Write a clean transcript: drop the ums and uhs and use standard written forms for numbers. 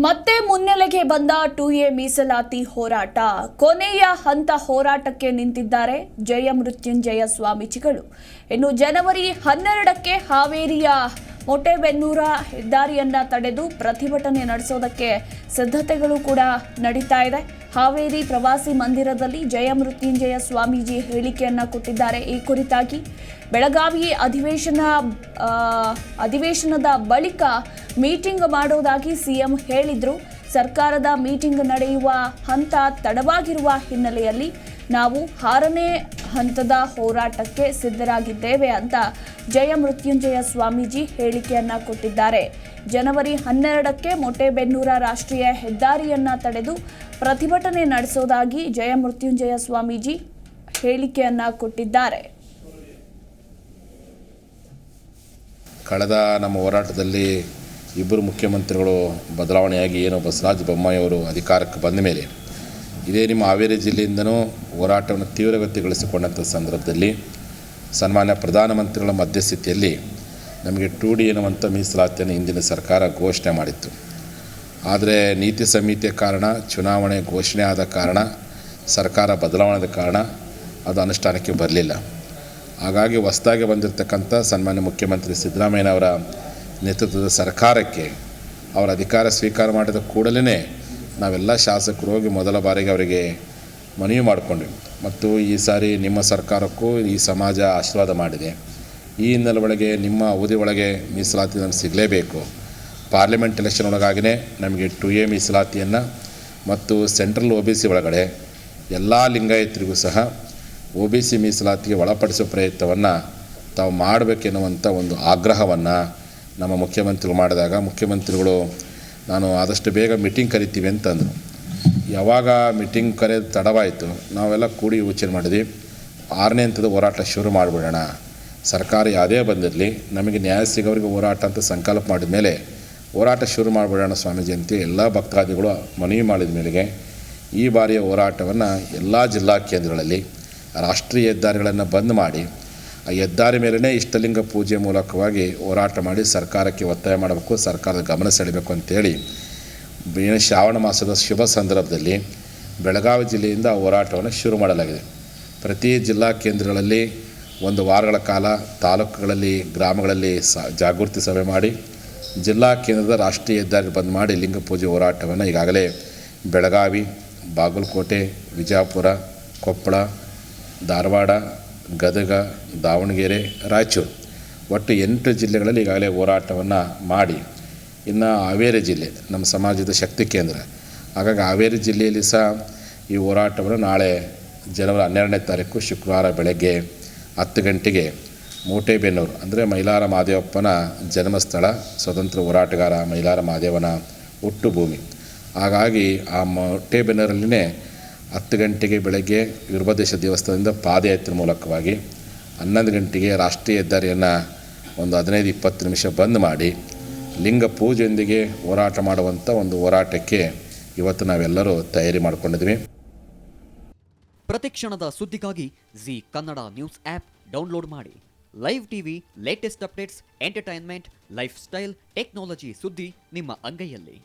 ಮತ್ತೆ ಮುನ್ನೆಲೆಗೆ ಬಂದ 2A ಮೀಸಲಾತಿ ಹೋರಾಟ. ಕೊನೆಯ ಹಂತ ಹೋರಾಟಕ್ಕೆ ನಿಂತಿದ್ದಾರೆ ಜಯಮೃತ್ಯುಂಜಯ ಸ್ವಾಮೀಜಿಗಳು. ಇನ್ನು ಜನವರಿ 12ಕ್ಕೆ ಹಾವೇರಿಯ ಮೊಟೆಬೆನ್ನೂರ ಹೆದ್ದಾರಿಯನ್ನ ತಡೆದು ಪ್ರತಿಭಟನೆ ನಡೆಸೋದಕ್ಕೆ ಸಿದ್ಧತೆಗಳು ಕೂಡ ನಡೀತಾ ಇದೆ. ಹಾವೇರಿ ಪ್ರವಾಸಿ ಮಂದಿರದಲ್ಲಿ ಜಯಮೃತ್ಯುಂಜಯ ಸ್ವಾಮೀಜಿ ಹೇಳಿಕೆಯನ್ನ ಕೊಟ್ಟಿದ್ದಾರೆ. ಈ ಕುರಿತಾಗಿ ಬೆಳಗಾವಿ ಅಧಿವೇಶನದ ಬಳಿಕ ಮೀಟಿಂಗ್ ಮಾಡೋದಾಗಿ ಸಿಎಂ ಹೇಳಿದ್ರು. ಸರ್ಕಾರದ ಮೀಟಿಂಗ್ ನಡೆಯುವ ಹಂತ ತಡವಾಗಿರುವ ಹಿನ್ನೆಲೆಯಲ್ಲಿ ನಾವು 6ನೇ ಹಂತದ ಹೋರಾಟಕ್ಕೆ ಸಿದ್ಧರಾಗಿದ್ದೇವೆ ಅಂತ ಜಯಮೃತ್ಯುಂಜಯ ಸ್ವಾಮೀಜಿ ಹೇಳಿಕೆಯನ್ನ ಕೊಟ್ಟಿದ್ದಾರೆ. ಜನವರಿ 12ಕ್ಕೆ ಮೊಟೆಬೆನ್ನೂರ ರಾಷ್ಟ್ರೀಯ ಹೆದ್ದಾರಿಯನ್ನ ತಡೆದು ಪ್ರತಿಭಟನೆ ನಡೆಸೋದಾಗಿ ಜಯಮೃತ್ಯುಂಜಯ ಸ್ವಾಮೀಜಿ ಹೇಳಿಕೆಯನ್ನ ಕೊಟ್ಟಿದ್ದಾರೆ. ಕಳೆದ ನಮ್ಮ ಹೋರಾಟದಲ್ಲಿ ಇಬ್ಬರು ಮುಖ್ಯಮಂತ್ರಿಗಳು ಬದಲಾವಣೆಯಾಗಿ ಬಸವರಾಜ ಬೊಮ್ಮಾಯಿ ಅವರು ಅಧಿಕಾರಕ್ಕೆ ಬಂದ ಮೇಲೆ ಇದೇ ನಿಮ್ಮ ಹಾವೇರಿ ಜಿಲ್ಲೆಯಿಂದನೂ ಹೋರಾಟವನ್ನು ತೀವ್ರಗತಿಗೊಳಿಸಿಕೊಂಡಂಥ ಸಂದರ್ಭದಲ್ಲಿ ಸನ್ಮಾನ್ಯ ಪ್ರಧಾನಮಂತ್ರಿಗಳ ಮಧ್ಯಸ್ಥಿತಿಯಲ್ಲಿ ನಮಗೆ 2D ಎನ್ನುವಂಥ ಮೀಸಲಾತಿಯನ್ನು ಹಿಂದಿನ ಸರ್ಕಾರ ಘೋಷಣೆ ಮಾಡಿತ್ತು. ಆದರೆ ನೀತಿ ಸಂಹಿತೆಯ ಕಾರಣ, ಚುನಾವಣೆ ಘೋಷಣೆ ಆದ ಕಾರಣ, ಸರ್ಕಾರ ಬದಲಾವಣೆಯಾದ ಕಾರಣ ಅದು ಅನುಷ್ಠಾನಕ್ಕೆ ಬರಲಿಲ್ಲ. ಹಾಗಾಗಿ ಹೊಸದಾಗಿ ಬಂದಿರತಕ್ಕಂಥ ಸನ್ಮಾನ್ಯ ಮುಖ್ಯಮಂತ್ರಿ ಸಿದ್ದರಾಮಯ್ಯನವರ ನೇತೃತ್ವದ ಸರ್ಕಾರಕ್ಕೆ ಅವರ ಅಧಿಕಾರ ಸ್ವೀಕಾರ ಮಾಡಿದ ಕೂಡಲೇ ನಾವೆಲ್ಲ ಶಾಸಕರು ಹೋಗಿ ಮೊದಲ ಬಾರಿಗೆ ಅವರಿಗೆ ಮನವಿ ಮಾಡಿಕೊಂಡ್ವಿ. ಮತ್ತು ಈ ಸಾರಿ ನಿಮ್ಮ ಸರ್ಕಾರಕ್ಕೂ ಈ ಸಮಾಜ ಆಶೀರ್ವಾದ ಮಾಡಿದೆ. ಈ ಹಿನ್ನೆಲೆ ಒಳಗೆ ನಿಮ್ಮ ಅವಧಿ ಒಳಗೆ ಮೀಸಲಾತಿ ನಮಗೆ ಸಿಗಲೇಬೇಕು. ಪಾರ್ಲಿಮೆಂಟ್ ಎಲೆಕ್ಷನ್ ಒಳಗಾಗಿಯೇ ನಮಗೆ 2A ಮೀಸಲಾತಿಯನ್ನು ಮತ್ತು ಸೆಂಟ್ರಲ್ OBC ಒಳಗಡೆ ಎಲ್ಲ ಲಿಂಗಾಯತರಿಗೂ ಸಹ OBC ಮೀಸಲಾತಿಗೆ ಒಳಪಡಿಸುವ ಪ್ರಯತ್ನವನ್ನು ತಾವು ಮಾಡಬೇಕೆನ್ನುವಂಥ ಒಂದು ಆಗ್ರಹವನ್ನು ನಮ್ಮ ಮುಖ್ಯಮಂತ್ರಿಗಳು ಮಾಡಿದಾಗ ಮುಖ್ಯಮಂತ್ರಿಗಳು ನಾನು ಆದಷ್ಟು ಬೇಗ ಮೀಟಿಂಗ್ ಕರಿತೀವಿ ಅಂತಂದರು. ಯಾವಾಗ ಮೀಟಿಂಗ್ ಕರೆಯೋದು ತಡವಾಯಿತು, ನಾವೆಲ್ಲ ಕೂಡಿ ಯೋಚನೆ ಮಾಡಿದ್ವಿ, 6ನೇ ಹಂತದ ಹೋರಾಟ ಶುರು ಮಾಡಿಬಿಡೋಣ. ಸರ್ಕಾರ ಯಾವುದೇ ಬಂದಿರಲಿ ನಮಗೆ ನ್ಯಾಯ ಸಿಗೋರಿಗೆ ಹೋರಾಟ ಅಂತ ಸಂಕಲ್ಪ ಮಾಡಿದ ಮೇಲೆ ಹೋರಾಟ ಶುರು ಮಾಡಿಬಿಡೋಣ ಸ್ವಾಮೀಜಿ ಅಂತ ಎಲ್ಲ ಭಕ್ತಾದಿಗಳು ಮನವಿ ಮಾಡಿದ ಮೇಲೆಗೆ ಈ ಬಾರಿಯ ಹೋರಾಟವನ್ನು ಎಲ್ಲ ಜಿಲ್ಲಾ ಕೇಂದ್ರಗಳಲ್ಲಿ ರಾಷ್ಟ್ರೀಯ ಹೆದ್ದಾರಿಗಳನ್ನು ಬಂದ್ ಮಾಡಿ ಆ ಹೆದ್ದಾರಿ ಮೇಲೇ ಇಷ್ಟಲಿಂಗ ಪೂಜೆ ಮೂಲಕವಾಗಿ ಹೋರಾಟ ಮಾಡಿ ಸರ್ಕಾರಕ್ಕೆ ಒತ್ತಾಯ ಮಾಡಬೇಕು, ಸರ್ಕಾರದ ಗಮನ ಸೆಳೆಯಬೇಕು ಅಂತೇಳಿ ಶ್ರಾವಣ ಮಾಸದ ಶುಭ ಸಂದರ್ಭದಲ್ಲಿ ಬೆಳಗಾವಿ ಜಿಲ್ಲೆಯಿಂದ ಹೋರಾಟವನ್ನು ಶುರು ಮಾಡಲಾಗಿದೆ. ಪ್ರತಿ ಜಿಲ್ಲಾ ಕೇಂದ್ರಗಳಲ್ಲಿ 1 ವಾರಗಳ ಕಾಲ ತಾಲೂಕುಗಳಲ್ಲಿ, ಗ್ರಾಮಗಳಲ್ಲಿ ಜಾಗೃತಿ ಸಭೆ ಮಾಡಿ ಜಿಲ್ಲಾ ಕೇಂದ್ರದ ರಾಷ್ಟ್ರೀಯ ಹೆದ್ದಾರಿ ಬಂದ್ ಮಾಡಿ ಲಿಂಗ ಪೂಜೆ ಹೋರಾಟವನ್ನು ಈಗಾಗಲೇ ಬೆಳಗಾವಿ, ಬಾಗಲಕೋಟೆ, ವಿಜಯಪುರ, ಕೊಪ್ಪಳ, ಧಾರವಾಡ, ಗದಗ, ದಾವಣಗೆರೆ, ರಾಯಚೂರು ಒಟ್ಟು 8 ಜಿಲ್ಲೆಗಳಲ್ಲಿ ಈಗಾಗಲೇ ಹೋರಾಟವನ್ನು ಮಾಡಿ ಇನ್ನು ಹಾವೇರಿ ಜಿಲ್ಲೆ ನಮ್ಮ ಸಮಾಜದ ಶಕ್ತಿ ಕೇಂದ್ರ. ಹಾಗಾಗಿ ಹಾವೇರಿ ಜಿಲ್ಲೆಯಲ್ಲಿ ಸಹ ಈ ಹೋರಾಟವನ್ನು ನಾಳೆ ಜನವರಿ 12ನೇ ತಾರೀಕು ಶುಕ್ರವಾರ ಬೆಳಗ್ಗೆ 10 ಗಂಟೆಗೆ ಮೊಟೆಬೆನ್ನೂರು ಅಂದರೆ ಮೈಲಾರ ಮಹದೇವಪ್ಪನ ಜನ್ಮಸ್ಥಳ, ಸ್ವತಂತ್ರ ಹೋರಾಟಗಾರ ಮೈಲಾರ ಮಹದೇವನ ಹುಟ್ಟುಭೂಮಿ. ಹಾಗಾಗಿ ಆ ಮೊಟೆಬೆನ್ನೂರಲ್ಲಿನೇ 10 ಗಂಟೆಗೆ ಬೆಳಗ್ಗೆ ವೀರಭದ್ರೇಶ್ವರ ದೇವಸ್ಥಾನದಿಂದ ಪಾದಯಾತ್ರೆ ಮೂಲಕವಾಗಿ 11 ಗಂಟೆಗೆ ರಾಷ್ಟ್ರೀಯ ಹೆದ್ದಾರಿಯನ್ನು ಒಂದು 15-20 ನಿಮಿಷ ಬಂದ್ ಮಾಡಿ ಲಿಂಗ ಪೂಜೆಯೊಂದಿಗೆ ಹೋರಾಟ ಮಾಡುವಂಥ ಒಂದು ಹೋರಾಟಕ್ಕೆ ಇವತ್ತು ನಾವೆಲ್ಲರೂ ತಯಾರಿ ಮಾಡಿಕೊಂಡಿದ್ವಿ. ಪ್ರತಿಕ್ಷಣದ ಸುದ್ದಿಗಾಗಿ Zee Kannada news app download ಮಾಡಿ. Live TV, latest updates, entertainment, lifestyle, technology ಸುದ್ದಿ ನಿಮ್ಮ ಅಂಗೈಯಲ್ಲಿ.